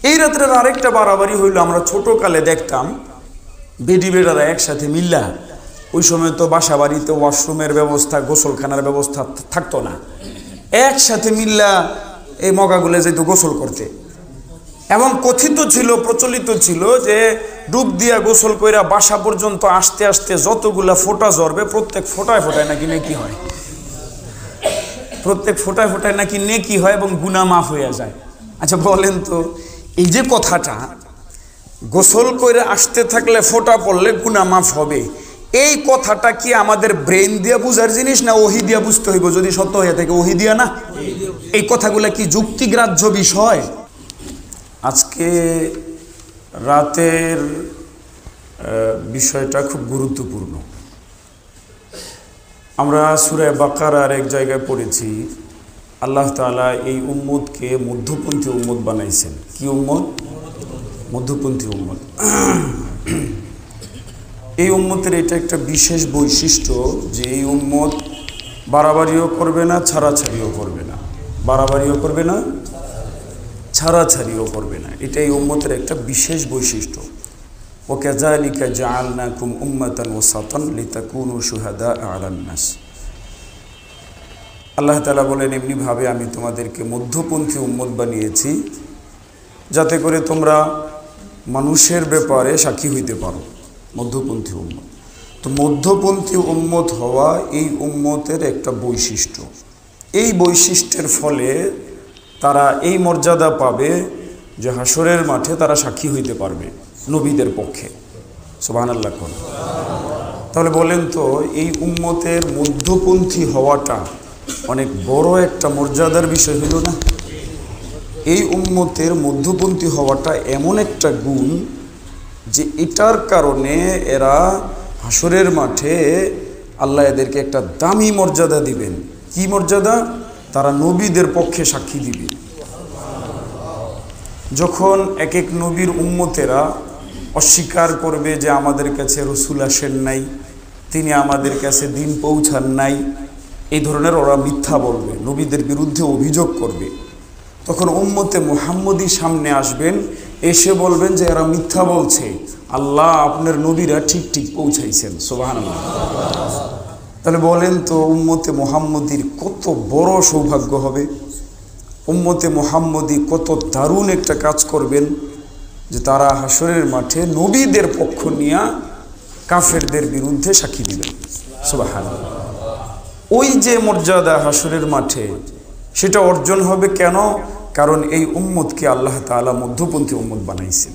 এই রাত্রের আরেকটা বাড়াবাড়ি হইল, আমরা ছোটকালে দেখতাম বেডি বেটারা একসাথে মিল্লা, ওই সময় তো বাসা বাড়িতে ওয়াশরুমের ব্যবস্থা, গোসলখানার ব্যবস্থা থাকতো না, একসাথে মিল্লা এই মগাগুলো যেত গোসল করতে। এবং কথিত ছিল, প্রচলিত ছিল যে ডুব দিয়া গোসল কইরা বাসা পর্যন্ত আসতে আসতে যতগুলা ফোঁটা ঝরবে প্রত্যেক ফোঁটায় ফোঁটায় নাকি নেকি হয়, প্রত্যেক ফোঁটায় ফোঁটায় নাকি নেকি হয় এবং গুনাহ মাফ হয়ে যায়। আচ্ছা বলেন তো, এই যে কথাটা গোসল করে আসতে থাকলে ফোঁটা পড়লে গুনাহ মাফ হবে, এই কথাটা কি আমাদের ব্রেন দিয়া বুঝার জিনিস না ওহী দিয়া বুঝতে হইব? যদি সত্য হয়ে থাকে ওহী দিয়া না? এই কথাগুলা কি যুক্তিগ্রাহ্য বিষয়? আজকে রাতের বিষয়টা খুব গুরুত্বপূর্ণ। আমরা সূরা বাকারার এক জায়গায় পড়েছি, আল্লাহ তাআলা এই উম্মতকে মধ্যপন্থী উম্মত বানাইছেন। কি উম্মত? মধ্যপন্থী উম্মত। এই উম্মতের এটা একটা বিশেষ বৈশিষ্ট্য যে এই উম্মত বাড়াবাড়িও করবে না, ছাড়াছাড়িও করবে না। বাড়াবাড়িও করবে না, ছাড়াছাড়িও করবে না। এটা এই উম্মতের একটা বিশেষ বৈশিষ্ট্য। ওয়াকাযালিকা জাআলনাকুম উম্মাতান ওয়াসাতান লিতাকুনু শুহাদাআ আলান নাস। আল্লাহ তাআলা বলেন, এমনিভাবে আমি তোমাদেরকে মধ্যপন্থী উম্মত বানিয়েছি যাতে করে তোমরা মানুষের ব্যাপারে সাক্ষী হইতে পারো। মধ্যপন্থী উম্মত। তো মধ্যপন্থী উম্মত হওয়া এই উম্মতের একটা বৈশিষ্ট্য। এই বৈশিষ্ট্যের ফলে তারা এই মর্যাদা পাবে যে হাসরের মাঠে তারা সাক্ষী হইতে পারবে নবীদের পক্ষে। সুবহানাল্লাহ। তাহলে বলেন তো, এই উম্মতের মধ্যপন্থী হওয়াটা অনেক বড় একটা মর্যাদার বিষয় হইল না? এই উম্মতের মধ্যপন্থী হওয়াটা এমন একটা গুণ যে এটার কারণে এরা হাসরের মাঠে আল্লাহ এদেরকে একটা দামি মর্যাদা দিবেন। কি মর্যাদা? তারা নবীদের পক্ষে সাক্ষী দিবে। যখন এক এক নবীর উম্মতেরা অস্বীকার করবে যে আমাদের কাছে রসুল আসেন নাই, তিনি আমাদের কাছে দিন পৌঁছান নাই, এই ধরনের ওরা মিথ্যা বলবে, নবীদের বিরুদ্ধে অভিযোগ করবে, তখন উম্মতে মুহাম্মদী সামনে আসবেন, এসে বলবেন যে এরা মিথ্যা বলছে, আল্লাহ আপনার নবীরা ঠিক ঠিক পৌঁছাইছেন। সুবহানাল্লাহ। তাহলে বলেন তো, উম্মতে মুহাম্মদীর কত বড় সৌভাগ্য হবে, উম্মতে মুহাম্মদী কত দারুণ একটা কাজ করবেন যে তারা হাসরের মাঠে নবীদের পক্ষ নিয়ে কাফেরদের বিরুদ্ধে সাক্ষী দিবেন। সুবহানাল্লাহ। ওই যে মর্যাদা হাসরের মাঠে, সেটা অর্জন হবে কেন? কারণ এই উম্মতকে আল্লাহ তাআলা মধ্যপন্থী উম্মত বানাইছেন।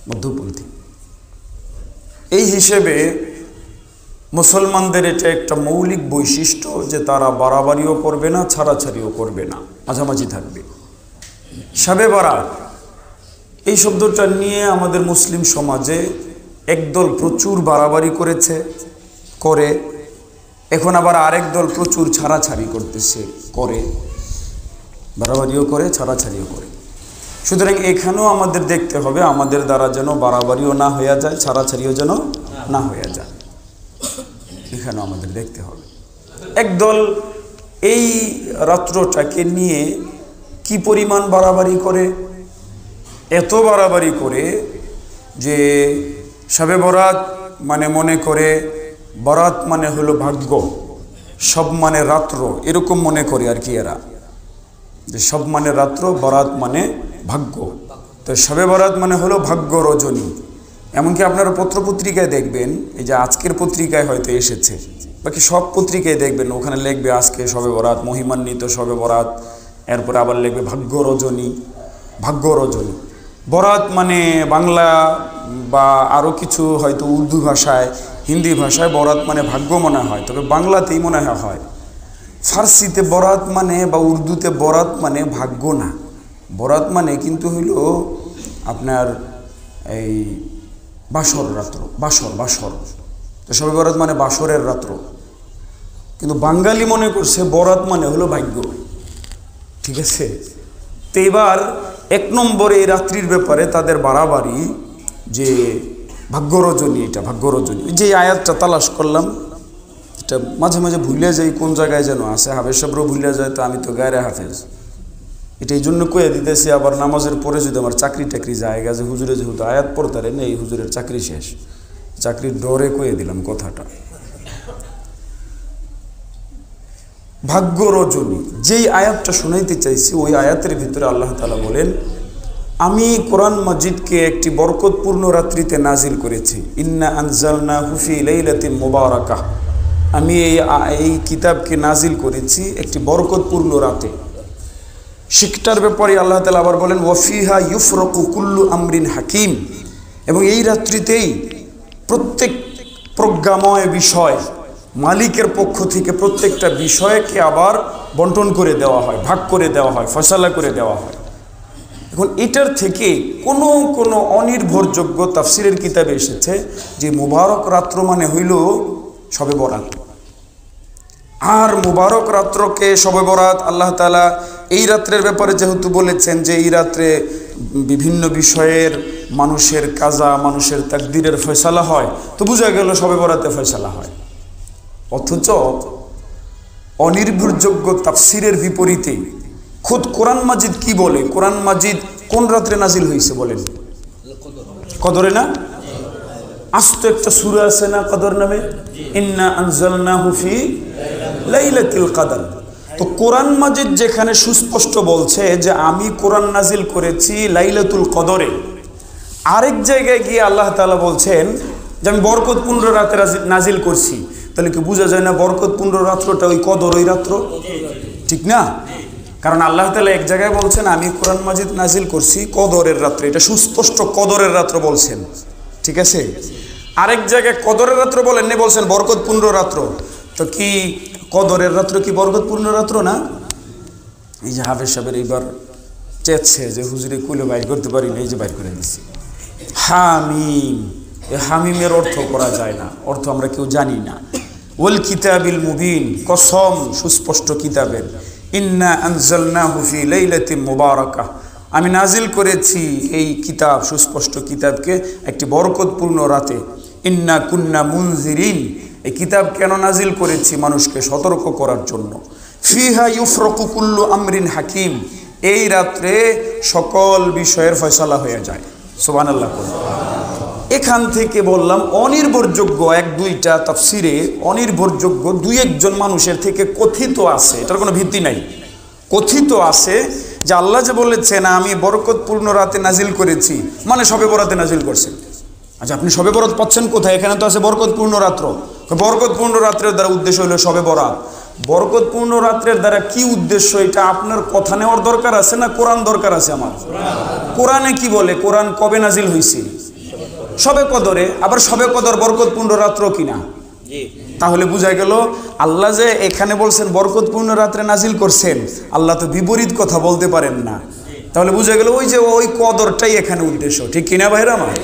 মধ্যপন্থী এই হিসেবে মুসলমানদের এটা একটা মৌলিক বৈশিষ্ট্য যে তারা বাড়াবাড়িও করবে না, ছাড়াছাড়িও করবে না, মাঝামাঝি থাকবে। শবে বরাত এই শব্দটা নিয়ে আমাদের মুসলিম সমাজে একদল প্রচুর বাড়াবাড়ি করে, এখন আবার আরেক দল প্রচুর ছাড়াছাড়ি করতেছে, বাড়াবাড়িও করে, ছাড়াছাড়িও করে। সুতরাং এখানেও আমাদের দেখতে হবে আমাদের দ্বারা যেন বাড়াবাড়িও না হয়ে যায়, ছাড়াছাড়িও যেন না হয়ে যায়। এখানেও আমাদের দেখতে হবে। একদল এই রাত্রটাকে নিয়ে কি পরিমাণ বাড়াবাড়ি করে, এত বাড়াবাড়ি করে যে শবে বরাত মানে মনে করে বরাত মানে হলো ভাগ্য, সব মানে রাত্র, এরকম মনে করে আর কি এরা, যে সব মানে রাত্র, বরাত মানে ভাগ্য। তো শবে বরাত মানে হলো ভাগ্য রজনী। এমনকি আপনারা পত্রপত্রিকায় দেখবেন, এই যে আজকের পত্রিকায় হয়তো এসেছে, বাকি সব পত্রিকায় দেখবেন ওখানে লিখবে আজকে শবে বরাত, মহিমান্বিত শবে বরাত, এরপরে আবার লিখবে ভাগ্য রজনী। ভাগ্য রজনী, বরাত মানে বাংলা বা আরও কিছু হয়তো উর্দু ভাষায়, হিন্দি ভাষায় বরাত মানে ভাগ্য মনে হয়, তবে বাংলাতেই মনে হয়। ফার্সিতে বরাত মানে বা উর্দুতে বরাত মানে ভাগ্য না, বরাত মানে কিন্তু হইল আপনার এই বাসর রাত্র, বাসর। তো শবে বরাত মানে বাসরের রাত্র, কিন্তু বাঙালি মনে করছে বরাত মানে হলো ভাগ্য। ঠিক আছে? তো এবার এক নম্বরে এই রাত্রির ব্যাপারে তাদের বাড়াবাড়ি যে ভাগ্য রজনী, এটা ভাগ্য রজনী। যে আয়াতটা তালাশ করলাম, এটা মাঝে মাঝে ভুলে যাই কোন জায়গায় যেন আছে, হাফেজ সাহেবরাও ভুলে যায়, তো আমি তো গায়রে হাফেজ। এটা এই জন্য কয়ে দিতেছি, আবার নামাজের পরে যদি আমার চাকরি টাকরি জায়গা যে হুজুরে যেহেতু আয়াত পড়তারেন এই হুজুরের চাকরি শেষ, চাকরির ডরে কয়ে দিলাম কথাটা। ভাগ্য রজনী যেই আয়াতটা শোনাইতে চাইছি ওই আয়াতের ভিতরে আল্লাহ তাআলা বলেন, আমি কোরআন মাজিদকে একটি বরকতপূর্ণ রাত্রিতে নাজিল করেছি। ইন্না আনজালনাহু ফি লাইলাতিন মুবারাকাহ, আমি এই কিতাবকে নাজিল করেছি একটি বরকতপূর্ণ রাতে। শিক্ষার ব্যাপারে আল্লাহ তাআলা আবার বলেন, ওয়াফিহা ইউফরাকু কুল্লু আমরিন হাকিম, এবং এই রাত্রিতেই প্রত্যেক প্রজ্ঞাময় বিষয় মালিকের পক্ষ থেকে প্রত্যেকটা বিষয়কে আবার বন্টন করে দেওয়া হয়, ভাগ করে দেওয়া হয়, ফয়সালা করে দেওয়া হয়। এখন এটার থেকে কোনো কোনো অনির্ভরযোগ্য তাফসিরের কিতাবে এসেছে যে মুবারক রাত্র মানে হইল শবে বরাত। আর মুবারক রাত্রকে শবে বরাত আল্লাহ তাআলা এই রাত্রের ব্যাপারে যেহেতু বলেছেন যে এই রাত্রে বিভিন্ন বিষয়ের মানুষের কাজা, মানুষের তাকদীরের ফয়সালা হয়, তো বোঝা গেল শবে বরাতে ফয়সালা হয়। অথচ অনির্ভরযোগ্য তাফসিরের বিপরীতে খুদ কোরআন মাজিদ কি বলে? কোরআন মাজিদ কোন রাত্রে নাজিল হয়েছে বলেন? কদরে না? আস্ত একটা সূরা আছে না কদর নামে, ইন্না আনজালনাহু ফি লাইলাতুল কদর। তো কোরআন মাজিদ যেখানে সুস্পষ্ট বলছে যে আমি কোরআন নাজিল করেছি লাইলাতুল কদরে, আরেক জায়গায় গিয়ে আল্লাহ তাআলা বলছেন যে আমি বরকতপূর্ণ রাতে নাজিল করছি, তাহলে কি বোঝা যায় না বরকতপূর্ণ রাত্রটা ওই কদর ওই রাত্র? ঠিক না? কারণ আল্লাহ তাআলা এক জায়গায় বলছেন আমি কোরআন মাজিদ নাজিল করছি কদরের রাত্রে, এটা সুস্পষ্ট কদরের রাত্র বলছেন, ঠিক আছে? আরেক জায়গায় কদরের রাত্র বলেন না, বলছেন বরকতপূর্ণ রাত্র। তো কি কদরের রাত্র কি বরকতপূর্ণ রাত্র না? এই যে হাফেজ সাহেবের এইবার চেয়েছে যে হুজুরে কুলে বাইর করতে পারি না, এই যে বাইর করে দিচ্ছি হামিম। এই হামিমের অর্থ করা যায় না, অর্থ আমরা কেউ জানি না। ওয়াল কিতাবিল মুবিন, কসম সুস্পষ্ট কিতাবের। ইন্না আনজালনাহু ফি লাইলাতিন মুবারাকাহ, আমি নাজিল করেছি এই কিতাব সুস্পষ্ট কিতাবকে একটি বরকতপূর্ণ রাতে। ইন্না কুন্না মুনজিরিন, এই কিতাব কেন নাজিল করেছি? মানুষকে সতর্ক করার জন্য। ফিহা ইউফরাকু কুল্লু আমরিন হাকিম, এই রাত্রে সকল বিষয়ের ফয়সালা হয়ে যায়। সুবহানাল্লাহ। এখান থেকে বললাম অনির্ভরযোগ্য এক দুইটা তাফসিরে অনির্ভরযোগ্য দুই একজন মানুষের থেকে কথিত আছে, এটার কোনো ভিত্তি নাই, কথিত আছে যে আল্লাহ যে বলেছেন আমি বরকতপূর্ণ রাতে নাজিল করেছি মানে শবে বরাতে নাজিল করছেন। আচ্ছা, আপনি শবে বরাত পাচ্ছেন কোথায়? এখানে তো আছে বরকতপূর্ণ রাত্র। বরকতপূর্ণ রাত্রের দ্বারা উদ্দেশ্য হলো শবে বরাত। বরকতপূর্ণ রাত্রের দ্বারা কি উদ্দেশ্য? এটা আপনার কথা নেওয়ার দরকার আছে না কোরআন দরকার আছে আমার? কোরআনে কি বলে? কোরআন কবে নাজিল হয়েছে? শবে কদরে। আবার শবে কদর বরকতপূর্ণ রাত্র কিনা? তাহলে বোঝা গেল আল্লাহ যে এখানে বলছেন বরকতপূর্ণ রাত্রে নাজিল করছেন, আল্লাহ তো বিপরীত কথা বলতে পারেন না। তাহলে বোঝা গেল ওই যে ওই কদরটাই এখানে উদ্দেশ্য, ঠিক কিনা ভাইরা আমার?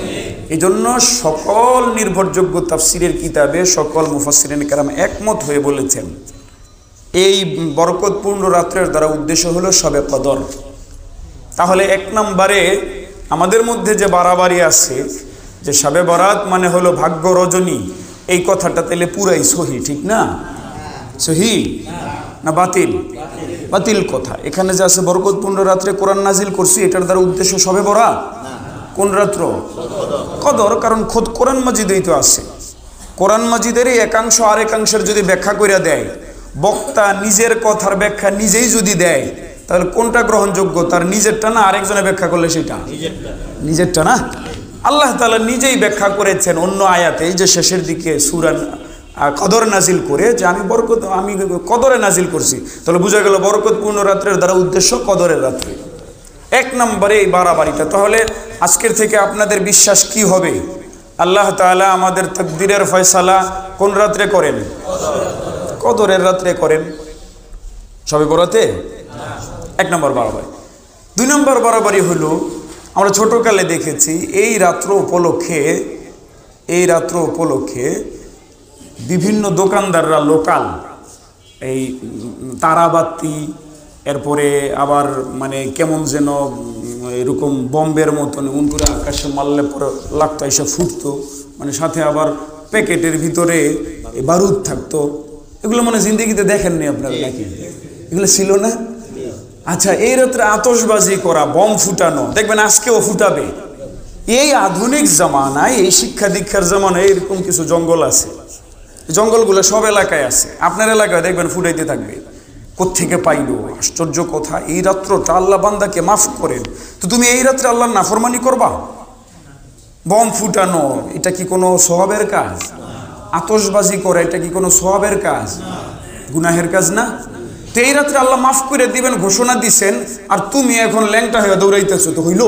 এই জন্য সকল নির্ভরযোগ্য তাফসিরের কিতাবে সকল মুফাসসিরিন কেরাম একমত হয়ে বলেছেন এই বরকতপূর্ণ রাত্রের দ্বারা উদ্দেশ্য হলো শবে কদর। তাহলে এক নম্বরে আমাদের মধ্যে যে বাড়াবাড়ি আছে যে শবে বরাত মানে হলো ভাগ্য রজনী, এই কথাটা তাহলে পুরাই সহি, ঠিক না? সহি না বাতিল? বাতিল কথা। এখানে যে আছে বরকতপূর্ণ রাত্রে কোরআন নাজিল করছি, এটার দ্বারা উদ্দেশ্য শবে বরাত। কোন রাত্র? কদর। কারণ খোদ কোরআন মাজিদেই তো আছে। কোরআন মাজিদেরই একাংশ আর একাংশের যদি ব্যাখ্যা করে দেয়, বক্তা নিজের কথার ব্যাখ্যা নিজেই যদি দেয়, তাহলে কোনটা গ্রহণযোগ্য? তার নিজেরটা না আরেকজনে ব্যাখ্যা করলে সেটা? নিজেরটা না। আল্লাহ তাআলা নিজেই ব্যাখ্যা করেছেন অন্য আয়াতে, এই যে শেষের দিকে সূরা কদর নাজিল করে যে আমি কদরে নাজিল করছি, তাহলে বোঝা গেল বরকতপূর্ণ রাত্রের দ্বারা উদ্দেশ্য কদরের রাত্রে। এক নম্বরে এই বাড়াবাড়িটা। তাহলে আজকের থেকে আপনাদের বিশ্বাস কি হবে? আল্লাহ তাআলা আমাদের তাকদীরের ফয়সালা কোন রাত্রে করেন? কদরের রাত্রে করেন, শবে বরাতে? এক নম্বর বাড়াবাড়ি। দুই নম্বর বাড়াবাড়ি হলো আমরা ছোটকালে দেখেছি এই রাত্র উপলক্ষে বিভিন্ন দোকানদাররা লোকাল এই তারাবাতি, এরপরে আবার মানে কেমন যেন এরকম বম্বের মতন উন করে আকাশে মারলে পরে লাগতো, এসে ফুটতো, মানে সাথে আবার প্যাকেটের ভিতরে বারুদ থাকতো। এগুলো মানে জিন্দেগিতে দেখেননি আপনারা নাকি? এগুলো ছিল না? আচ্ছা, এই রাত্রে আতশবাজি করা, বম ফুটানো, দেখবেন আজকেও ফুটাবে। এই আধুনিক জামানায়, এই শিক্ষা দীক্ষার জামানায় এরকম কিছু জঙ্গল আছে, জঙ্গলগুলো সব এলাকায় আছে। আপনার এলাকায় দেখবেন ফুটাইতে থাকবে। কোত্থেকে পাইলো? আশ্চর্য কথা, এই রাত্রটা আল্লাহ বান্দাকে মাফ করেন, তো তুমি এই রাত্রে আল্লাহর নাফরমানি করবা? বম ফুটানো এটা কি কোনো সওয়াবের কাজ? আতশবাজি করা এটা কি কোনো সওয়াবের কাজ? গুনাহের কাজ না? তো এই রাত্রে আল্লাহ মাফ করে দিবেন ঘোষণা দিছেন, আর তুমি এখন ল্যাংটা হয়ে দৌড়াইতেছো, তো হইল?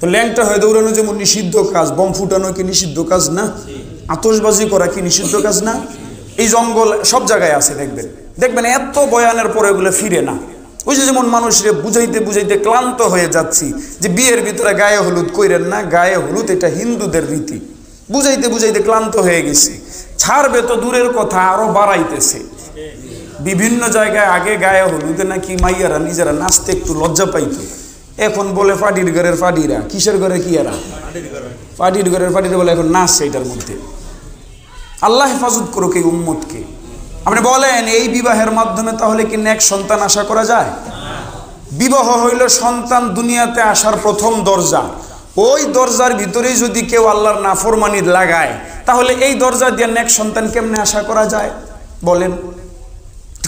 তো ল্যাংটা হয়ে দৌড়ানো যেমন নিষিদ্ধ কাজ, বম ফুটানো কি নিষিদ্ধ কাজ না? আতশবাজি করা কি নিষিদ্ধ কাজ না? এই জঙ্গল সব জায়গায় আছে, দেখবেন দেখবেন এত বয়ানের পরে এগুলো ফিরে না। ওই যে যেমন মানুষরে বুঝাইতে বুঝাইতে ক্লান্ত হয়ে যাচ্ছি যে বিয়ের ভিতরে গায়ে হলুদ কইরেন না, গায়ে হলুদ এটা হিন্দুদের রীতি, বুঝাইতে বুঝাইতে ক্লান্ত হয়ে গেছি। ছাড়বে তো দূরের কথা, আরো বাড়াইতেছে। বিভিন্ন জায়গায় আগে গায়ে হলুদে নাকি মাইয়ারা নিজেরা নাচতে একটু লজ্জা পাইতো, এখন বলে ফাটির ঘরের ফাটিরা। কিসের ঘরে কি এরা? ফাটির ঘরের ফাটিরা বলে এখন নাচছে এটার মধ্যে। আল্লাহ হেফাজত করুক এই উম্মতকে। আপনি বলেন এই বিবাহের মাধ্যমে তাহলে কি নেক সন্তান আশা করা যায়? বিবাহ হইল সন্তান দুনিয়াতে আসার প্রথম দরজা। ওই দরজার ভিতরেই যদি কেউ আল্লাহর নাফরমানি লাগায়, তাহলে এই দরজা দিয়ে নেক সন্তান কেমনে আশা করা যায় বলেন?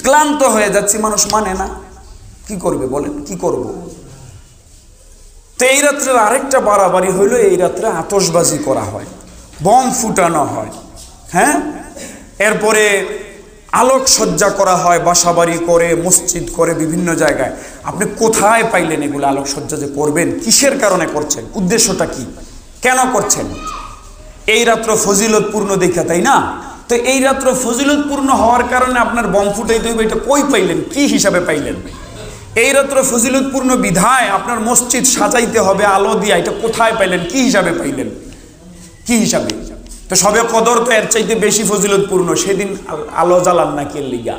ক্লান্ত হয়ে যাচ্ছি, মানুষ মানে না, কি করবে বলেন? কি করব? তো এই রাত্রে আরেকটা বাড়াবাড়ি হইল, এই রাত্রে আতশবাজি করা হয়, বম ফুটানো হয়, হ্যাঁ, এরপরে আলোকসজ্জা করা হয়, বাসাবাড়ি করে, মসজিদ করে, বিভিন্ন জায়গায়। আপনি কোথায় পাইলেন এগুলো আলোকসজ্জা যে করবেন? কিসের কারণে করছেন? উদ্দেশ্যটা কি? কেন করছেন? এই রাত্র ফজিলতপূর্ণ দেখা, তাই না? তো এই রাত্র ফজিলতপূর্ণ হওয়ার কারণে আপনার বম ফুটাইতে হইবে, এটা কই পাইলেন? কি হিসাবে পাইলেন? এই রাত্র ফজিলতপূর্ণ বিধায় আপনার মসজিদ সাজাইতে হবে আলো দিয়া, এটা কোথায় পাইলেন? কি হিসাবে পাইলেন? কি হিসাবে? তো সবে কদর তো এর চাইতে বেশি ফজিলতপূর্ণ। সেদিন আলো জ্বালান না কে লিগা?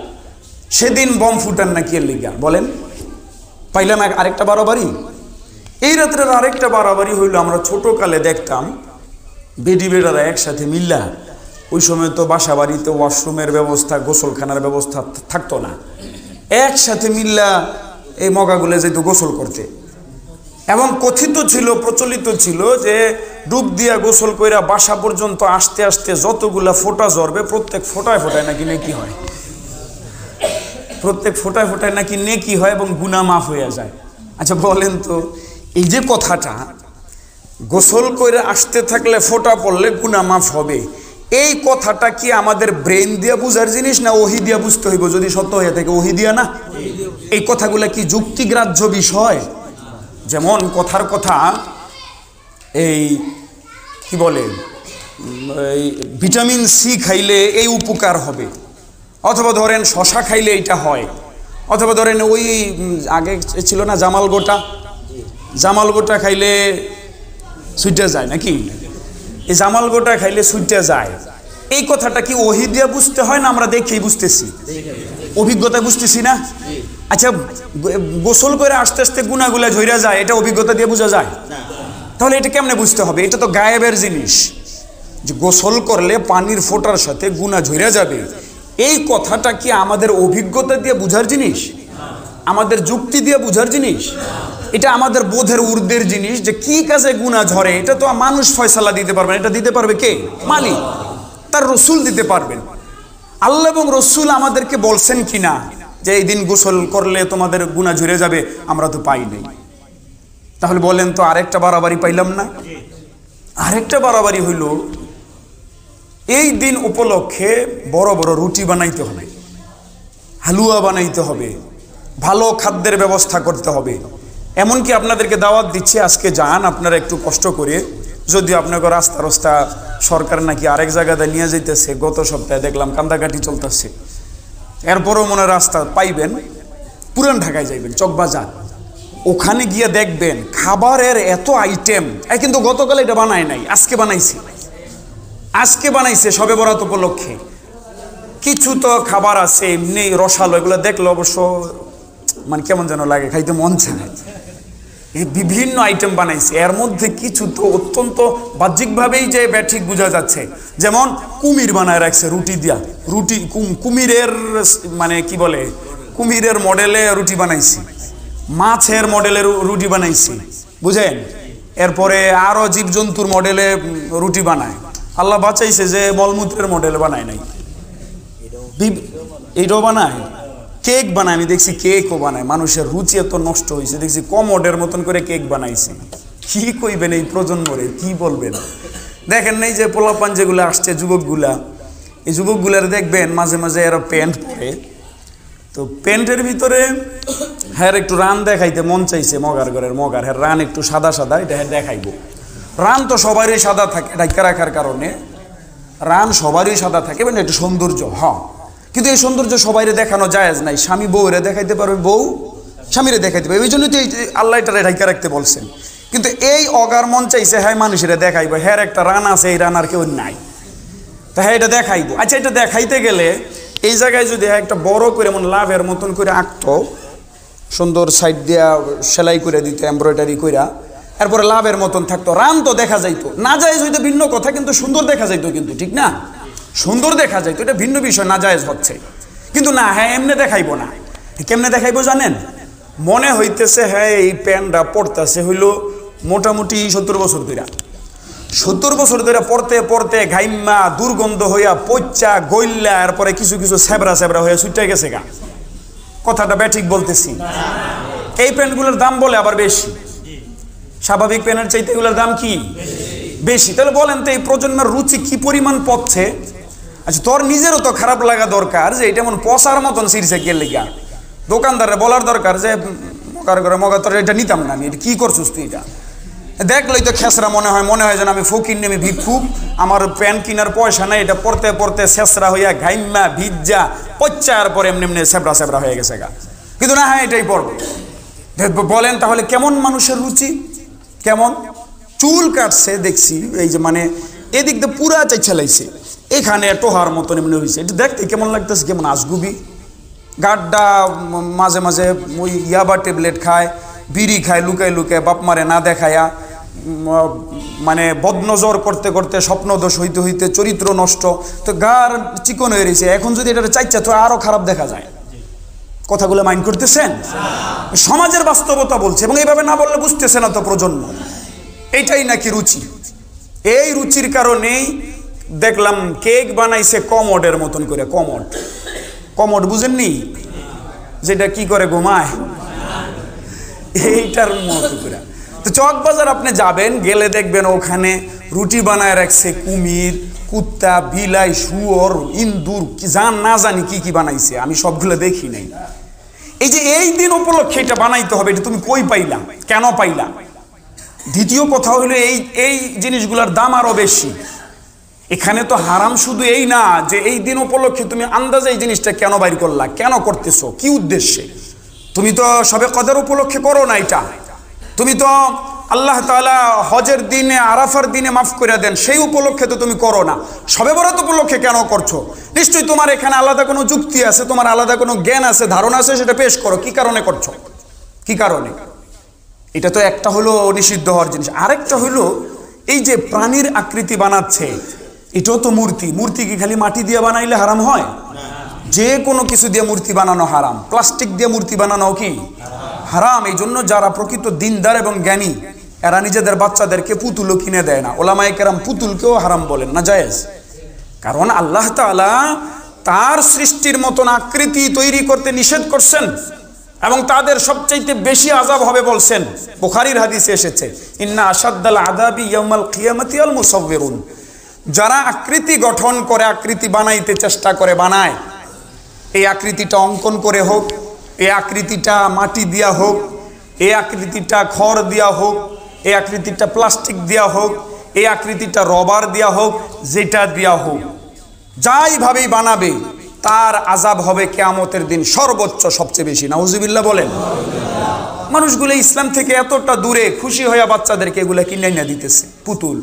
সেদিন বম ফুটান না কে লিগা বলেন? পাইলাম আরেকটা বাড়াবাড়ি। এই রাত্রের আরেকটা বাড়াবাড়ি হইল, আমরা ছোটকালে দেখতাম বেডি বেডারা একসাথে মিল্লা, ওই সময় তো বাসা বাড়িতে ওয়াশরুমের ব্যবস্থা, গোসলখানার ব্যবস্থা থাকতো না, একসাথে মিল্লা এই মগাগুলো যেত গোসল করতে। এবং কথিত ছিল, প্রচলিত ছিল যে ডুব দিয়া গোসল কইরা বাসা পর্যন্ত আসতে আসতে যতগুলা ফোঁটা ঝরবে, প্রত্যেক ফোঁটায় ফোঁটায় নাকি নেকি হয়, প্রত্যেক ফোঁটায় ফোঁটায় নাকি নেকি হয় এবং গুনাহ মাফ হয়ে যায়। আচ্ছা বলেন তো, এই যে কথাটা গোসল কইরা আসতে থাকলে ফোঁটা পড়লে গুনাহ মাফ হবে, এই কথাটা কি আমাদের ব্রেন দিয়া বুঝার জিনিস না ওহী দিয়া বুঝতে হইব? যদি সত্য হয়ে থাকে ওহী দিয়া না? এই কথাগুলা কি যুক্তিগ্রাহ্য বিষয়? যেমন কথার কথা, এই কি বলে, এই ভিটামিন সি খাইলে এই উপকার হবে, অথবা ধরেন শশা খাইলে এইটা হয়, অথবা ধরেন ওই আগে ছিল না জামাল গোটা, জামাল গোটা খাইলে সুইটে যায় নাকি, এই জামাল গোটা খাইলে সুইটে যায়। এই কথাটা কি ওহী দিয়া বুঝতে হয় না আমরা দেখেই বুঝতেছি, অভিজ্ঞতা বুঝতেছি না? আচ্ছা গোসল করে আস্তে আস্তে গুনাহগুলা ঝইরা যায়, এটা অভিজ্ঞতা দিয়ে বোঝা যায়? তাহলে এটা কেমনে বুঝতে হবে? এটা তো গায়েবের জিনিস, যে গোসল করলে পানির ফোঁটার সাথে গুনাহ ঝইরা যাবে, এই কথাটা কি আমাদের অভিজ্ঞতা দিয়ে বুঝার জিনিস? আমাদের যুক্তি দিয়ে বুঝার জিনিস? এটা আমাদের বোধের ঊর্ধ্বের জিনিস। যে কি কাজে গুনাহ ঝরে এটা তো মানুষ ফয়সালা দিতে পারবে না, এটা দিতে পারবে কে? মালিক, তার রসুল দিতে পারবেন। আল্লাহ এবং রসুল আমাদেরকে বলছেন কিনা যে এই দিন গোসল করলে তোমাদের গুনাহ ঝরে যাবে? আমরা তো পাই নাই। তাহলে বলেন তো আরেকটা বাড়াবাড়ি পাইলাম না? আরেকটা বাড়াবাড়ি হইল, এই দিন উপলক্ষে বড় বড় রুটি বানাইতে হবে, হালুয়া বানাইতে হবে, ভালো খাদ্যের ব্যবস্থা করতে হবে। এমনকি আপনাদেরকে দাওয়াত দিচ্ছে, আজকে যান আপনারা একটু কষ্ট করে, যদিও আপনাকে রাস্তা রাস্তা সরকার নাকি আরেক জায়গাতে নিয়ে যাইতেছে, গত সপ্তাহে দেখলাম কান্দাকাটি চলতেছে, এরপরও মনে রাস্তা পাইবেন, পুরান ঢাকায় যাইবেন, চকবাজার, ওখানে গিয়ে দেখবেন খাবারের এত আইটেম। কিন্তু গতকাল এটা বানায় নাই, আজকে বানাইছে, আজকে বানাইছে সবে বরাত উপলক্ষে। কিছু তো খাবার আছে এমনি রসালো, এগুলো দেখলে অবশ্য মানে কেমন যেন লাগে, খাইতে মন চায়। এই বিভিন্ন আইটেম বানাইছে, এর মধ্যে কিছু তো অত্যন্ত বাহ্যিকভাবেই যে ব্যাঠিক বোঝা যাচ্ছে। যেমন কুমির বানায় রাখছে রুটি দিয়া, রুটি কুমিরের মানে কি বলে, কুমিরের মডেলে রুটি বানাইছে, মাছের মডেলের রুটি বানাইছি, বুঝেন? এরপরে আরো জীবজন্তুর মডেলে রুটি বানায়। আল্লাহ বাঁচাইছে যে মলমূত্রের মডেল বানায় নাই, এইটাও বানায়। কেক বানায়, আমি দেখছি কেকও বানায়। মানুষের রুচি এত নষ্ট হয়েছে, দেখছি কমোডের মতন করে কেক বানাইছে। কি কইবেন এই প্রজন্মরে, কি বলবেন? দেখেন নাই যে পোলাপান যেগুলো আসছে, যুবকগুলা, এই যুবকগুলার দেখবেন মাঝে মাঝে এরা প্যান্ট পরে, তো প্যান্টের ভিতরে হ্যাঁ একটু রান দেখাইতে মন চাইছে, মগার ঘরের মগার হ্যাঁ রান একটু সাদা সাদা, এটা হ্যাঁ দেখাইবো। রান তো সবারই সাদা থাকে, ঢাকা রাখার কারণে রান সবারই সাদা থাকে, মানে একটু সৌন্দর্য। হ্যাঁ, কিন্তু এই সৌন্দর্য সবাইরে দেখানো জায়েজ নাই। স্বামী বউরে দেখাইতে পারবে, বউ স্বামীরে দেখাইতে পারবে, এই জন্যই তো আল্লাহ এটা ঢাকা রাখতে বলছেন। কিন্তু এই অগার মন চাইছে হ্যাঁ মানুষেরা দেখাইবো, হ্যাঁ একটা রান আছে, এই রান আর কেউ নাই, তা হ্যাঁ এটা দেখাইবো। আচ্ছা, এটা দেখাইতে গেলে এই জায়গায় যদি একটা বড় করে এমন লাভের মতন করে আঁকতো, সুন্দর সাইড দিয়া সেলাই করে দিত, এমব্রয়ডারি কইরা, এরপরে লাভের মতন থাকতো, রান তো দেখা যাইতো। না জায়েজ হইতো ভিন্ন কথা, কিন্তু সুন্দর দেখা যাইতো, কিন্তু ঠিক না, সুন্দর দেখা যাইতো, এটা ভিন্ন বিষয়, না জায়েজ হচ্ছে। কিন্তু না, হ্যাঁ এমনি দেখাইবো না। কেমনে দেখাইবো জানেন? মনে হইতেছে হ্যাঁ এই প্যান্টটা পড়তেছে হইলো মোটামুটি 70 বছর ধরে, 70 বছর ধরে পড়তে পড়তে ঘাইম্মা দুর্গন্ধ হইয়া পচ্চা গইল্লা, এরপরে কিছু কিছু সেবরা সেবরা হইয়া ছুটে গেছে গা। কথাটা ব্যাঠিক বলতেছি? এই প্যান্টগুলোর দাম বলে আবার বেশি, স্বাভাবিক প্যান্টের চাইতে এগুলোর দাম কি বেশি। তাহলে বলেন তো এই প্রজন্মের রুচি কি পরিমাণ পড়ছে? আচ্ছা, তোর নিজেরও তো খারাপ লাগা দরকার যে এটা এমন পচার মতন সিরছে গেলে গা। দোকানদারে বলার দরকার যে মগার করে মগা তোর এটা নিতাম না, আমি এটা কি করছিস তুই? এটা দেখলেই তো খেসরা মনে হয় যেন আমি ফকির নেমে ভিক্ষুক, আমার প্যান্ট কেনার পয়সা নাই, এটা পড়তে পড়তে শেষরা হইয়া ঘাইম্মা ভিজ্জা পচ্চার পরে এমনি এমনি সেবরা সেবরা হয়ে গেছে গা। কিন্তু না, হ্যাঁ এটাই পড়বো। বলেন তাহলে কেমন মানুষের রুচি? কেমন চুল কাটছে দেখছি, এই যে মানে এদিক দিয়ে পুরা চাই ছেলাইছে, এখানে টোহার মতন এমনি হয়েছে, এটা দেখতে কেমন লাগতেছে, কেমন আজগুবি। গাড্ডা মাঝে মাঝে ওই ইয়াবা ট্যাবলেট খায়, বিড়ি খায় লুকায় লুকায়, বাপ মারে না দেখায়া, মানে বদনজর করতে করতে স্বপ্নদোষ হইতে হইতে চরিত্র নষ্ট, তো গার চিকন হয়ে রয়েছে। এখন যদি এটা চাইছে তো আরো খারাপ দেখা যায়। কথাগুলো মাইন্ড করতেছেন? সমাজের বাস্তবতা বলছে, এবং এইভাবে না বললে বুঝতেছে না তো প্রজন্ম। এইটাই নাকি রুচি। এই রুচির কারণেই দেখলাম কেক বানাইছে কমোডের মতন করে। কমোড বুঝেননি? যেটা কি করে ঘুমায়, এইটার মতো করে। তো চকবাজার আপনি যাবেন, গেলে দেখবেন ওখানে রুটি বানায় রাখছে কুমির, কুত্তা, বিলাই, শুয়োর, ইন্দুর, কি না জানি কি কি বানাইছে, আমি সবগুলো দেখি নাই। এই যে এই দিন উপলক্ষে এটা বানাইতে হবে, এটা তুমি কই পাইলা, কেন পাইলা? দ্বিতীয় কথা হইলো এই জিনিসগুলোর দাম আরো বেশি। এখানে তো হারাম শুধু এই না যে এই দিন উপলক্ষে তুমি আন্দাজে এই জিনিসটা কেন বাইর করলা, কেন করতেছো, কি উদ্দেশ্যে? তুমি তো সবে কদর উপলক্ষে করো না এটা, তুমি তো আল্লাহ তাআলা হজের দিনে আরাফার দিনে মাফ করে দেন, সেই উপলক্ষে তো তুমি করো না। সবে বরাত উপলক্ষে কেন করছো? নিশ্চয়ই তোমার এখানে আলাদা কোনো যুক্তি আছে, তোমার আলাদা কোনো জ্ঞান আছে, ধারণা আছে, সেটা পেশ করো। কি কারণে করছো, কি কারণে? এটা তো একটা হলো নিষিদ্ধ হওয়ার জিনিস। আরেকটা হলো এই যে প্রাণীর আকৃতি বানাচ্ছে, এটাও তো মূর্তি। মূর্তি কি খালি মাটি দিয়ে বানাইলে হারাম হয়? যে কোনো কিছু দিয়ে মূর্তি বানানো হারাম। প্লাস্টিক দিয়ে মূর্তি বানানো কি হারাম? এই জন্য যারা প্রকৃত দিনদার এবং জ্ঞানী, এরা নিজেদের বাচ্চাদেরকে পুতুলও কিনে দেয় না। ওলামায়ে কেরাম পুতুলকেও হারাম বলেন না, জায়েজ। কারণ আল্লাহ তাআলা তার সৃষ্টির মতন আকৃতি তৈরি করতে নিষেধ করছেন, এবং তাদের সবচাইতে বেশি আযাব হবে বলছেন। বুখারীর হাদিসে এসেছে, ইন্না আশাদ্দাল আযাবি ইয়াউমাল কিয়ামাতি আল মুসাওয়িরুন। যারা আকৃতি গঠন করে, আকৃতি বানাইতে চেষ্টা করে, বানায়, এই আকৃতিটা অঙ্কন করে হোক, এই আকৃতিটা মাটি দিয়া হোক, এই আকৃতিটা খড় দিয়া হোক, এই আকৃতিটা প্লাস্টিক দিয়া হোক, এই আকৃতিটা রবার দিয়া হোক, যেটা দিয়া হোক, যাইভাবেই বানাবে, তার আযাব হবে কিয়ামতের দিন সর্বোচ্চ, সবচেয়ে বেশি। নাউজুবিল্লাহ বলেন। মানুষগুলো ইসলাম থেকে এতটা দূরে, খুশি হইয়া বাচ্চাদেরকে এগুলা কিনে না দিতেছে, পুতুল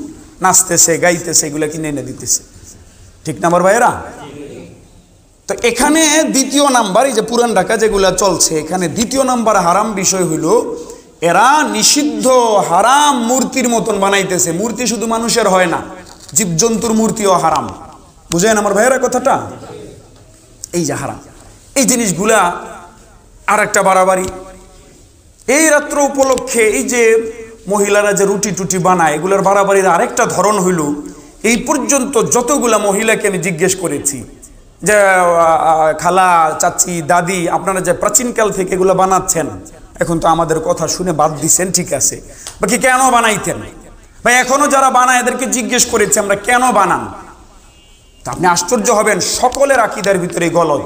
নাচতেছে, গাইতেছে, এগুলা কিনে না দিতেছে। ঠিক না আমার ভাইয়েরা? তো এখানে দ্বিতীয় নাম্বার, এই যে পুরান ঢাকা যেগুলা চলছে, এখানে দ্বিতীয় নাম্বার হারাম বিষয় হইল এরা নিষিদ্ধ হারাম মূর্তির মতন বানাইতেছে। মূর্তি শুধু মানুষের হয় না, জীবজন্তুর মূর্তিও হারাম। বুঝেন আমার ভাইয়েরা কথাটা? এই যে হারাম, এই জিনিসগুলা আর একটা বাড়াবাড়ি। এই রাত্র উপলক্ষে এই যে মহিলারা যে রুটি টুটি বানায়, এগুলোর বাড়াবাড়ির আরেকটা ধরন হইল, এই পর্যন্ত যতগুলা মহিলাকে আমি জিজ্ঞেস করেছি যে খালা, চাচি, দাদি, আপনারা যে প্রাচীনকাল থেকে এগুলো বানাচ্ছেন, এখন তো আমাদের কথা শুনে বাদ দিচ্ছেন, ঠিক আছে, বাকি কেন বানাইতেন ভাই? এখনো যারা বানায় এদেরকে জিজ্ঞেস করেছি আমরা কেন বানান। তা আপনি আশ্চর্য হবেন, সকলের আকীদার ভিতরে গলত।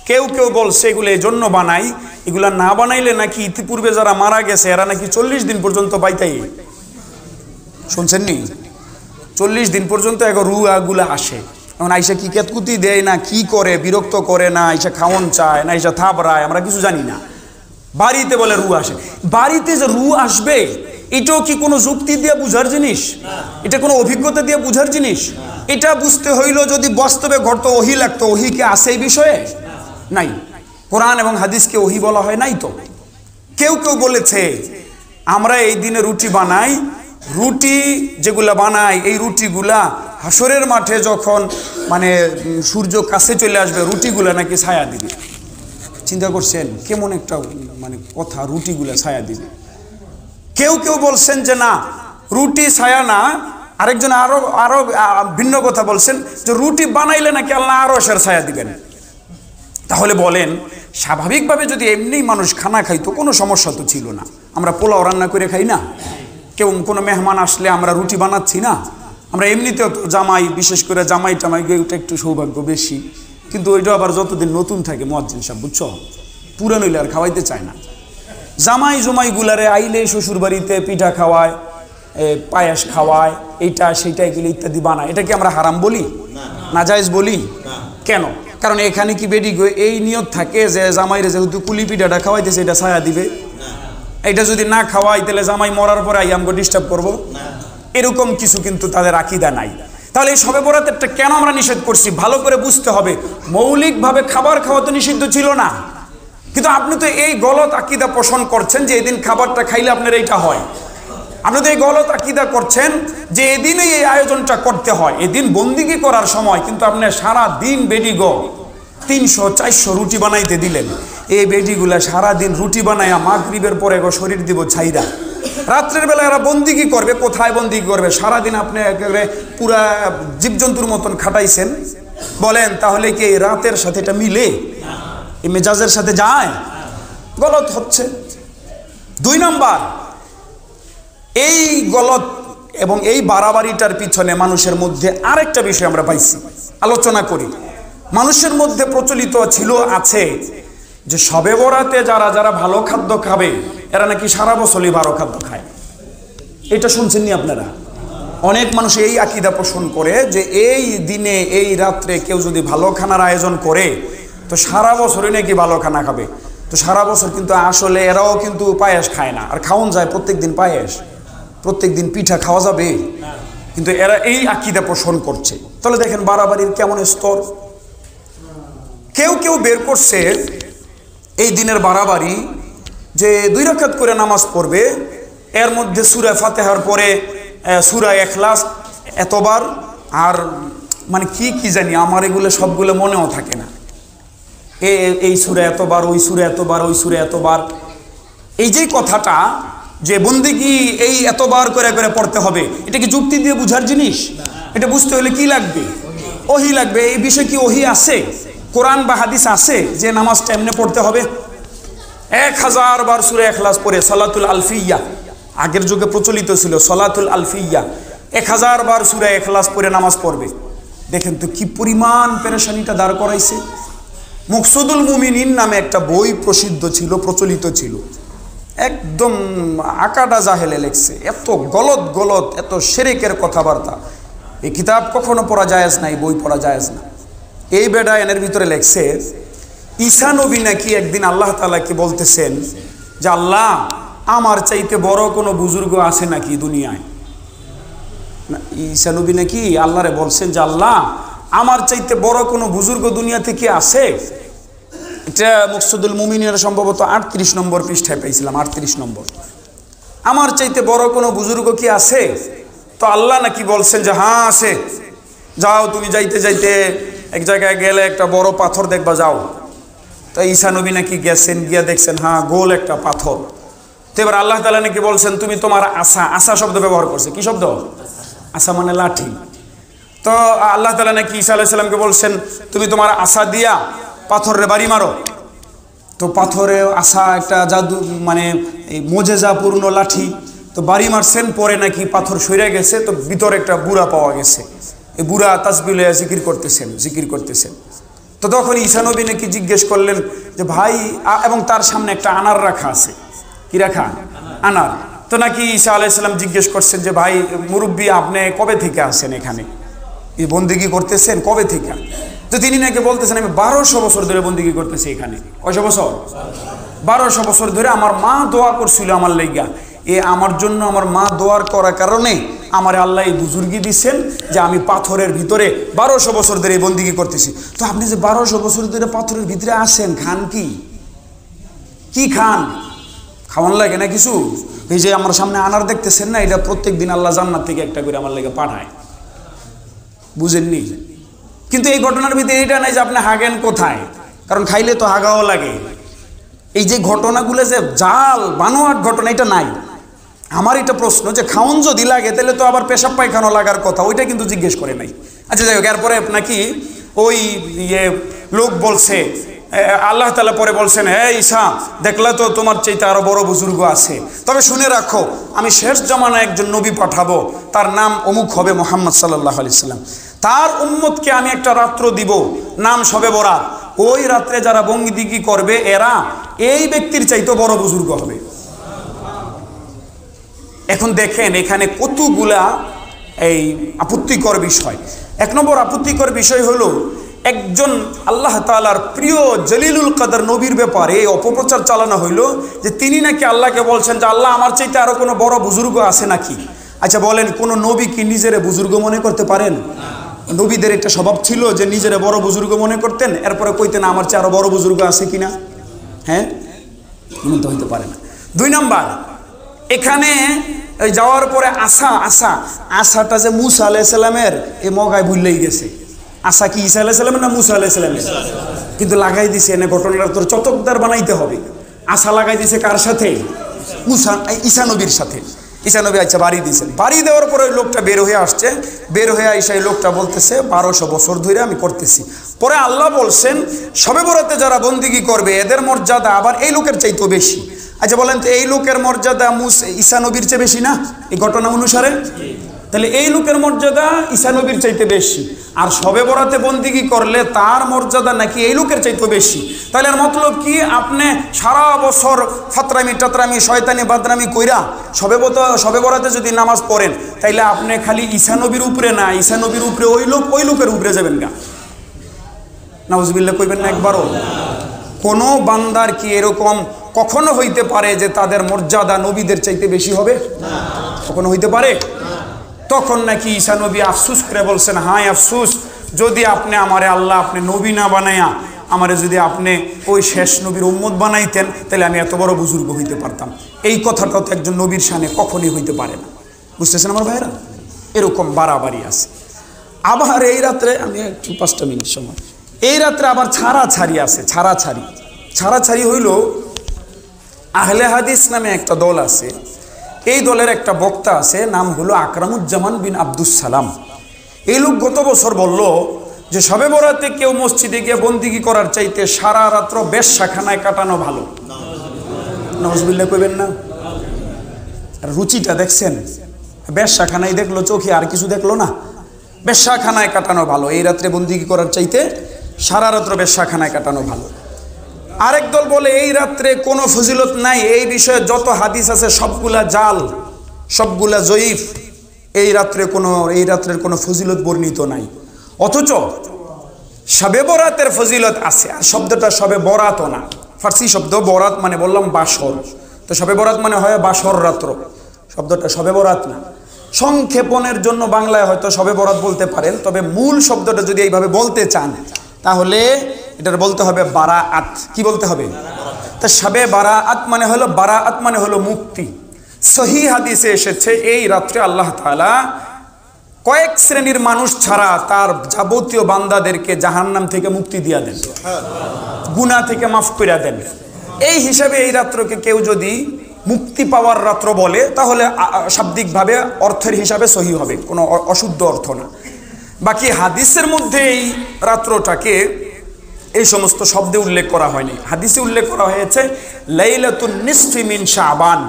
কেউ কেউ বলছে এগুলো এই জন্য বানাই, এগুলা না বানাইলে নাকি ইতিপূর্বে যারা মারা গেছে এরা নাকি 40 দিন পর্যন্ত পাইতাই। শুনছেন নি? 40 দিন পর্যন্ত এক রুগুলা আসে। এখন আইসা কি কেতকুতি দেয় না কি করে, বিরক্ত করে না, আইসা খাওয়ন চায় না, আইসা থাবড়ায়, আমরা কিছু জানি না। বাড়িতে বলে রু আসে। বাড়িতে যে রু আসবে এটাও কি কোনো যুক্তি দিয়ে বুঝার জিনিস? এটা কোনো অভিজ্ঞতা দিয়ে বুঝার জিনিস? এটা বুঝতে হইল যদি বাস্তবে ঘটতো, ওহী লাগতো। ওহী কি আছে এই বিষয়ে? নাই। কোরআন এবং হাদিসকে ওহী বলা হয় নাই তো। কেউ কেউ বলেছে আমরা এই দিনে রুটি বানাই, রুটি যেগুলা বানাই এই রুটিগুলা হাসরের মাঠে যখন মানে সূর্য কাছে চলে আসবে রুটিগুলা নাকি ছায়া দিবে। চিন্তা করছেন কেমন একটা মানে কথা, রুটিগুলা ছায়া দিবে। কেউ কেউ বলছেন যে না, রুটি ছায়া না, আরেকজন আরো ভিন্ন কথা বলছেন যে রুটি বানাইলে নাকি আল্লাহ আরশের ছায়া দিবেন। তাহলে বলেন স্বাভাবিকভাবে যদি এমনি মানুষ খানা খাইতো কোনো সমস্যা তো ছিল না। আমরা পোলাও রান্না করে খাই না? কেউ কোনো মেহমান আসলে আমরা রুটি বানাচ্ছি না? আমরা এমনিতেও তো জামাই, বিশেষ করে জামাই টামাই ওইটা একটু সৌভাগ্য বেশি, কিন্তু ওইটা আবার যতদিন নতুন থাকে মুয়াজ্জিন সাহেব, বুঝছো, পুরান হইলে আর খাওয়াইতে চায় না। জামাই জমাই গুলারে আইলে শ্বশুর বাড়িতে পিঠা খাওয়ায়, পায়েস খাওয়ায়, এইটা সেইটা এগুলো ইত্যাদি বানায়। এটা কি আমরা হারাম বলি? না জায়েজ বলি? কেন? কারণ এখানে কি বেডি এই নিয়ত থাকে যে জামাইরে যেহেতু কুলি পিঠাটা খাওয়াইতেছে এটা ছায়া দিবে, এটা যদি না খাওয়াই তাহলে জামাই মরার পরে আই আমাকে ডিস্টার্ব করবো, এরকম কিছু কিন্তু তাদের আকীদা নাই। তাহলে এই শবে বরাতেরটা কেন আমরা নিষেধ করছি ভালো করে বুঝতে হবে। মৌলিকভাবে খাবার খাওয়া তো নিষিদ্ধ ছিল না, কিন্তু আপনি তো এই গলত আকীদা পোষণ করছেন যে এদিন খাবারটা খাইলে আপনার এইটা হয়। আপনি তো এই গলত আকীদা করছেন যে এদিনই এই আয়োজনটা করতে হয়। এদিন বন্দিগি করার সময় কিন্তু আপনি সারা দিন বেডিগো 300-400 রুটি বানাইতে দিলেন। এই বেডিগুলা সারাদিন রুটি বানাইয়া মাগরিবের পরে শরীর দিব ছাইরা, রাত্রের বেলা এরা বন্দিগি করবে। কোথায় বন্দিগি করবে? সারাদিন আপনি একেবারে পুরা জীবজন্তুর মতন খাটাইছেন। বলেন তাহলে কি এই রাতের সাথে এটা মিলে? এই মেজাজের সাথে যায়? গলত হচ্ছে। 2 নম্বর, এই গলত এবং এই বাড়াবাড়িটার পিছনে মানুষের মধ্যে আরেকটা বিষয় আমরা পাইছি, আলোচনা করি। মানুষের মধ্যে প্রচলিত ছিল, আছে যে শবে বরাতে যারা যারা ভালো খাদ্য খাবে এরা নাকি সারা বছরই ভালো খাদ্য খায়। এটা শুনছেননি আপনারা? অনেক মানুষ এই আকীদা পোষণ করে যে এই দিনে এই রাত্রে কেউ যদি ভালো খানার আয়োজন করে তো সারা বছরই নাকি ভালো খানা খাবে। তো সারা বছর কিন্তু আসলে এরাও কিন্তু পায়েস খায় না, আর খাওয়ান যায় প্রত্যেকদিন পায়েস, প্রত্যেকদিন পিঠা খাওয়া যাবে, কিন্তু এরা এই আকীদা পোষণ করছে। তাহলে দেখেন বাড়াবাড়ির কেমন স্তর। কেউ কেউ বের করছে এই দিনের বাড়াবাড়ি যে 2 রাকাত করে নামাজ পড়বে, এর মধ্যে সূরা ফাতিহার পরে সূরা ইখলাস এতবার, আর মানে কি কি জানি, আমার এগুলো সবগুলো মনেও থাকে না। এই সূরা এতবার, ওই সূরা এতবার, ওই সূরা এতবার। এই যে কথাটা যে বন্দেগী এই এতবার করে করে পড়তে হবে, এটা কি যুক্তি দিয়ে বুঝার জিনিস? এটা বুঝতে হলে কি লাগবে? ওহী লাগবে। এই বিষয়ে কি ওহী আছে? কোরআন বা হাদিস আছে যে নামাজটা এমনি পড়তে হবে? 1000 বার সূরা ইখলাস পড়ে সালাতুল আলফিয়া, আগের যুগে প্রচলিত ছিল সালাতুল আলফিয়া, 1000 বার সূরা ইখলাস পড়ে নামাজ পড়বে। দেখেন তো কি পরিমাণ পেরেশানিটা দাঁড় করাইছে। মুকসুদুল মুমিনিন নামে একটা বই প্রসিদ্ধ ছিল, প্রচলিত ছিল, একদম আকাটা জাহেলে লেখছে। এত গলত গলত, এত শিরকের কথাবার্তা। এই কিতাব কখনো পড়া জায়েজ নাই, বই পড়া জায়েজ না। এই বেডা এনের ভিতরে লেখছে ঈসা নবী নাকি একদিন আল্লাহ তাআলাকে বলতেছেন যে আল্লাহ, আমার চাইতে বড় কোনো বুজুর্গ আছে নাকি দুনিয়ায়? ঈসা নবী নাকি আল্লাহরে বলছেন যে আল্লাহ, আমার চাইতে বড় কোনো বুজুর্গ দুনিয়াতে কি আছে? এটা মুকসুদুল মুমিনের সম্ভবত 38 নম্বর পৃষ্ঠায় পেয়েছিলাম, 38 নম্বর। আমার চাইতে বড় কোনো বুজুর্গ কি আছে? তো আল্লাহ নাকি বলছেন যে হ্যাঁ আছে, যাও তুমি যাইতে যাইতে এক জায়গায় গেলে একটা বড় পাথর দেখবা, যাও। তো ঈসা নবী নাকি গেছেন, গিয়া দেখছেন হ্যাঁ গোল একটা পাথর। তো এবার আল্লাহ তাআলা নাকি বলছেন তুমি তোমার আসা, আসা শব্দ ব্যবহার করছে। কি শব্দ? আসা মানে লাঠি। তো আল্লাহ তাআলা নাকি ঈসা আলাইহিস সালামকে বলছেন তুমি তোমার আসা দিয়া পাথরে বাড়ি মারো। তো পাথরে আসা একটা জাদু মানে এই মোজেজাপূর্ণ লাঠি। তো বাড়ি মারছেন, পরে নাকি পাথর সরে গেছে, তো ভিতরে একটা বুড়া পাওয়া গেছে। এই বুড়া তাসবিহ লইয়া জিকির করতেছেন। তো তখন ঈসা নবী নাকি জিজ্ঞেস করলেন যে ভাই, এবং তার সামনে একটা আনার রাখা আছে। কি রাখা? আনার। তো নাকি ঈসা আলাইহিস সালাম জিজ্ঞেস করছেন যে ভাই মুরব্বী, আপনি কবে থেকে আসেন এখানে, এই বন্দেগী করতেছেন কবে থেকে? তো তিনি নাকি বলতেছেন আমি 1200 বছর ধরে বন্দেগী করতেছি এখানে। কয়শো বছর? 1200 বছর ধরে। আমার মা দোয়া করছিল আমার লাইগা, আমার জন্য আমার মা দোয়ার করার কারণে আমার আল্লাহ এই বুজুর্গি দিচ্ছেন যে আমি পাথরের ভিতরে 1200 বছর ধরে এই বন্দেগী করতেছি। তো আপনি যে 1200 বছর ধরে পাথরের ভিতরে আসেন, খান কি খান? খাওয়ান লাগে না কিছু? এই যে আমার সামনে আনার দেখতেছেন না, এটা প্রত্যেক দিন আল্লাহ জান্নাত থেকে একটা করে আমার লাগে পাঠায়। বুঝেননি? কিন্তু এই ঘটনার ভিতরে এটা নাই যে আপনি হাগেন কোথায়, কারণ খাইলে তো হাগাও লাগে। এই যে ঘটনাগুলো যে জাল বানোয়াট ঘটনা, এটা নাই। আমার এটা প্রশ্ন যে খাওন যদি লাগে তাহলে তো আবার পেশাব পায়খানা লাগার কথা, ওইটা কিন্তু জিজ্ঞেস করে নাই। আচ্ছা যাই হোক, এরপরে নাকি ওই লোক বলছে, আল্লাহ তাআলা পরে বলছেন হে ঈসা, দেখলা তো তোমার চাইতে আরো বড় বুজুর্গ আছে, তবে শুনে রাখো আমি শেষ জামানায় একজন নবী পাঠাবো, তার নাম অমুক হবে মুহাম্মদ সাল্লাল্লাহু আলাইহি সাল্লাম। তার উম্মতকে আমি একটা রাত্র দিব, নাম শবে বরাত। ওই রাত্রে যারা বন্দেগী করবে এরা এই ব্যক্তির চাইতে বড় বুজুর্গ হবে। এখন দেখেন এখানে কতগুলা এই আপত্তিকর বিষয়। এক নম্বর আপত্তিকর বিষয় হলো একজন আল্লাহ তাআলার প্রিয় জলিলুল কদর নবীর ব্যাপারে অপপ্রচার চালানো হইল যে তিনি নাকি আল্লাহকে বলছেন যে আল্লাহ আমার চাইতে আরো কোনো বড় বুজুর্গ আছে নাকি? আচ্ছা বলেন, কোন নবী কি নিজের বুজুর্গ মনে করতে পারেন? নবীদের একটা স্বভাব ছিল যে নিজেরা বড় বুজুর্গ মনে করতেন, এরপরে কইতেন আমার চেয়ে আরো বড় বুজুর্গ আছে কিনা। হ্যাঁ, মনে তো হইতে পারে না। 2 নাম্বার, এখানে যাওয়ার পরে আশাটা যে মুসা আলাইহিস সালামের এই মগায় ভুললেই গেছে। আশা কি ঈসা আলাইহিস সালামের না মুসা আলাইহিস সালামের? কিন্তু লাগাই দিছে এনে ঘটনাটা তোর চটকদার বানাইতে হবে। আশা লাগাই দিছে কার সাথে? ঈসা নবীর সাথে। ঈসা নবী আচ্ছা বাড়ি দিয়েছেন, বাড়ি দেওয়ার পরে ওই লোকটা বের হয়ে আসছে, বের হয়ে আইসা এই লোকটা বলতেছে 1200 বছর ধরে আমি করতেছি। পরে আল্লাহ বলছেন শবে বরাতে যারা বন্দেগী করবে এদের মর্যাদা আবার এই লোকের চাইতেও বেশি। আচ্ছা বলেন তো এই লোকের মর্যাদা ঈসা নবীর চেয়ে বেশি না এই ঘটনা অনুসারে? তাহলে এই লোকের মর্যাদা ঈসা নবীর চাইতে বেশি, আর শবে বরাতে বন্দেগী করলে তার মর্যাদা নাকি এই লোকের চাইতে বেশি। তাহলে এর মতলব কি? আপনি সারা বছর ফাতরামি টাতরামি শয়তানি বাদরামি কইরা শবে বরাতে যদি নামাজ পড়েন, তাইলে আপনি খালি ঈসা নবীর উপরে না, ঈসা নবীর উপরে ওই লোকের উপরে যাবেন গা। নাউজুবিল্লাহ কইবেন না একবারও? কোন বান্দার কি এরকম কখনো হইতে পারে যে তাদের মর্যাদা নবীদের চাইতে বেশি হবে? কখনো হইতে পারে? তখন নাকি ঈসা নবী আফসুস করে বলছেন, হায় আফসুস, যদি আপনি আমারে আল্লাহ আপনি নবী না বানাইয়া আমারে যদি আপনি ওই শেষ নবীর উম্মত বানাইতেন তাহলে আমি এত বড় বুজুর্গ হইতে পারতাম। এই কথাটা তো একজন নবীর শানে কখনই হইতে পারে না। বুঝতেছেন আমার ভাইরা? এরকম বাড়াবাড়ি আছে। আবার এই রাত্রে আমি একটু 5টা মিনিট সময়, এই রাত্রে আবার ছাড়াছাড়ি আছে। ছাড়াছাড়ি হইল আহলে হাদিস নামে একটা দল আছে। এই দলের একটা বক্তা আছে, নাম হলো আকরামুজ্জামান বিন আব্দুস সালাম। এই লোক গত বছর বলল যে শবে বরাতে কেউ মসজিদে গিয়ে বন্দেগী করার চাইতে সারা রাত্র বেশ্যাখানায় কাটানো ভালো। নাউজুবিল্লাহ কইবেন না? রুচিটা দেখছেন? বেশ্যাখানায় দেখলো চোখে, আর কিছু দেখলো না। বেশ্যাখানায় কাটানো ভালো, এই রাত্রে বন্দেগী করার চাইতে সারা রাত্র বেশ্যাখানায় কাটানো ভালো। আরেক দল বলে এই রাত্রে কোনো ফজিলত নাই, এই বিষয়ে যত হাদিস আছে সবগুলা জাল, সবগুলা জয়ীফ, এই রাত্রের কোনো ফজিলত বর্ণিত নাই। অথচ শবে বরাতের ফজিলত আছে। আর শব্দটা শবে বরাতও না, ফার্সি শব্দ। বরাত মানে বললাম বাসর, তো শবে বরাত মানে হয় বাসর রাত্র। শব্দটা শবে বরাত না। সংক্ষেপণের জন্য বাংলায় হয়তো শবে বরাত বলতে পারেন, তবে মূল শব্দটা যদি এইভাবে বলতে চান তাহলে এটার বলতে হবে বারাআত। কি বলতে হবে? তা শবে বারাআত মানে হলো মুক্তি। সহিহ হাদিসে এসেছে এই রাত্রে আল্লাহ তাআলা কয়েক শ্রেণীর মানুষ ছাড়া তার যাবতীয় বান্দাদেরকে জাহান্নাম থেকে মুক্তি দিয়া দেন, গুনাহ থেকে মাফ করে দেন। এই হিসাবে এই রাত্রকে কেউ যদি মুক্তি পাওয়ার রাত্র বলে তাহলে শাব্দিকভাবে অর্থের হিসাবে সহি হবে, কোনো অশুদ্ধ অর্থ না। বাকি হাদিসের মধ্যে এই রাত্রটাকে এই সমস্ত শব্দে উল্লেখ করা হয়নি। হাদিসে উল্লেখ করা হয়েছে লাইলাতুন নিসফি মিন শাবান,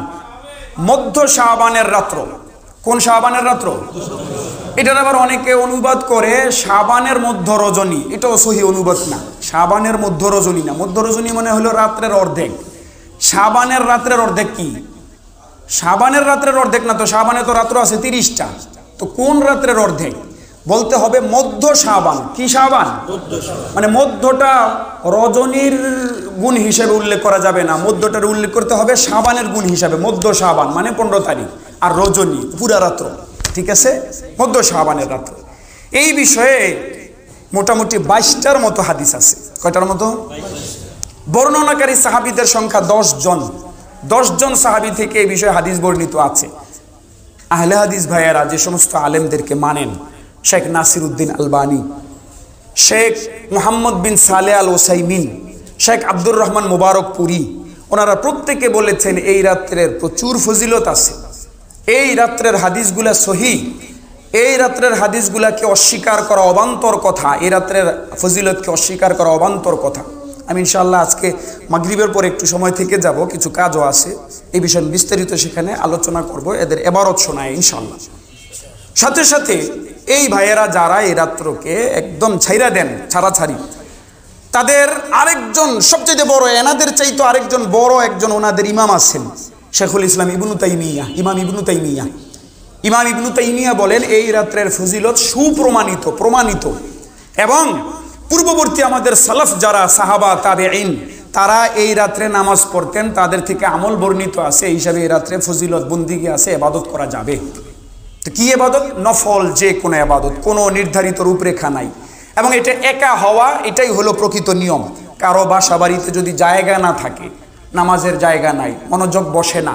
মধ্য শাবানের রাত্র। কোন শাবানের রাত্র? এটার আবার অনেকে অনুবাদ করে শাবানের মধ্য রজনী, এটাও সহি অনুবাদ না। শাবানের মধ্য রজনী না, মধ্য রজনী মানে হলো রাত্রের অর্ধেক। শাবানের রাত্রের অর্ধেক কি? শাবানের রাত্রের অর্ধেক না তো, শাবানে তো রাত্র আছে 30টা, তো কোন রাত্রের অর্ধেক? বলতে হবে মধ্য শাবান। কি শাবান? মানে মধ্যটা রজনীর গুণ হিসেবে উল্লেখ করা যাবে না, মধ্যটার উল্লেখ করতে হবে শাবানের গুণ হিসাবে। মধ্য শাবান মানে 15 তারিখ, আর রজনী পুরা রাত্র, ঠিক আছে? মধ্য শাবানের রাত্র। এই বিষয়ে মোটামুটি 22টার মতো হাদিস আছে। কয়টার মতো? বর্ণনাকারী সাহাবীদের সংখ্যা 10 জন। 10 জন সাহাবী থেকে এই বিষয়ে হাদিস বর্ণিত আছে। আহলে হাদিস ভাইয়েরা যে সমস্ত আলেমদেরকে মানেন, শেখ নাসিরউদ্দিন আলবানী, শেখ মুহাম্মদ বিন সালেহ আল ওসাইমিন, শেখ আব্দুর রহমান মুবারকপুরি, ওনারা প্রত্যেকে বলেছেন এই রাত্রের প্রচুর ফজিলত আছে। এই রাত্রের হাদিসগুলা সহি, এই রাত্রের হাদিসগুলাকে অস্বীকার করা অবান্তর কথা, এই রাত্রের ফজিলতকে অস্বীকার করা অবান্তর কথা। আমি ইনশাআল্লাহ আজকে মাগরিবের পরে একটু সময় থেকে যাব, কিছু কাজও আছে, এই বিষয়ে বিস্তারিত সেখানে আলোচনা করব, এদের এবারত শোনায় ইনশাআল্লাহ। সাথে সাথে এই ভাইয়েরা যারা এই রাত্রকে একদম ছাইরা দেন, ছাড়াছাড়ি, তাদের আরেকজন সবচেয়ে বড়, এনাদের চাইতো আরেকজন বড় একজন ওনাদের ইমাম আছেন, শেখুল ইসলাম ইবনু তাইমিয়া, ইমাম ইবনু তাইমিয়া। ইমাম ইবনু তাইমিয়া বলেন এই রাত্রের ফজিলত সুপ্রমাণিত, প্রমাণিত, এবং পূর্ববর্তী আমাদের সালাফ যারা সাহাবা তাবেঈন, তারা এই রাত্রে নামাজ পড়তেন, তাদের থেকে আমল বর্ণিত আছে, এই হিসাবে এই রাত্রে ফজিলত বন্দিগি আছে, ইবাদত করা যাবে। তো কি ইবাদত? নফল যে কোনো ইবাদত, কোনো নির্ধারিত রূপরেখা নাই, এবং এটা একা হওয়া এটাই হলো প্রকৃত নিয়ম। কারো বাসা বাড়িতে যদি জায়গা না থাকে, নামাজের জায়গা নাই, মনোযোগ বসে না,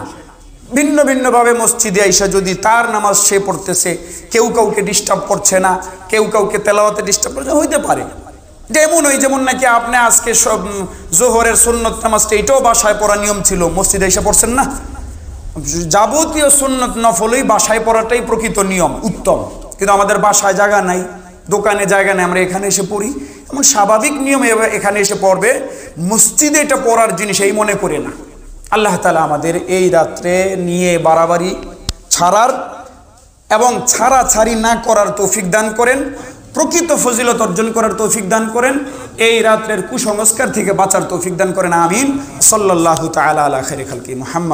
ভিন্ন ভিন্নভাবে মসজিদে আইসা যদি তার নামাজ সে পড়তেছে, কেউ কাউকে ডিস্টার্ব করছে না, কেউ কাউকে তেলাওয়াতে ডিস্টার্ব করছে, হইতে পারে। যেমন ওই যেমন নাকি আপনি আজকে সব জোহরের সুন্নত নামাজটা এটাও বাসায় পড়া নিয়ম ছিল, মসজিদে এসে পড়ছেন না। যাবতীয় সুন্নত নফলই বাসায় পড়াটাই প্রকৃত নিয়ম, উত্তম। কিন্তু আমাদের বাসায় জায়গা নাই, দোকানে জায়গা নেই, আমরা এখানে এসে পড়ি। এমন স্বাভাবিক নিয়মে এখানে এসে পড়বে, মসজিদে এটা পড়ার জিনিস এই মনে করে না। আল্লাহ তাআলা আমাদের এই রাত্রে নিয়ে বাড়াবাড়ি ছাড়ার এবং ছাড়াছাড়ি না করার তৌফিক দান করেন, প্রকৃত ফজিলত অর্জন করার তৌফিক দান করেন, এই রাত্রের কুসংস্কার থেকে বাঁচার তৌফিক দান করেন। আমিন। সাল্লাল্লাহু তাআলা আলা খায়রি খালকি মুহাম্মদ।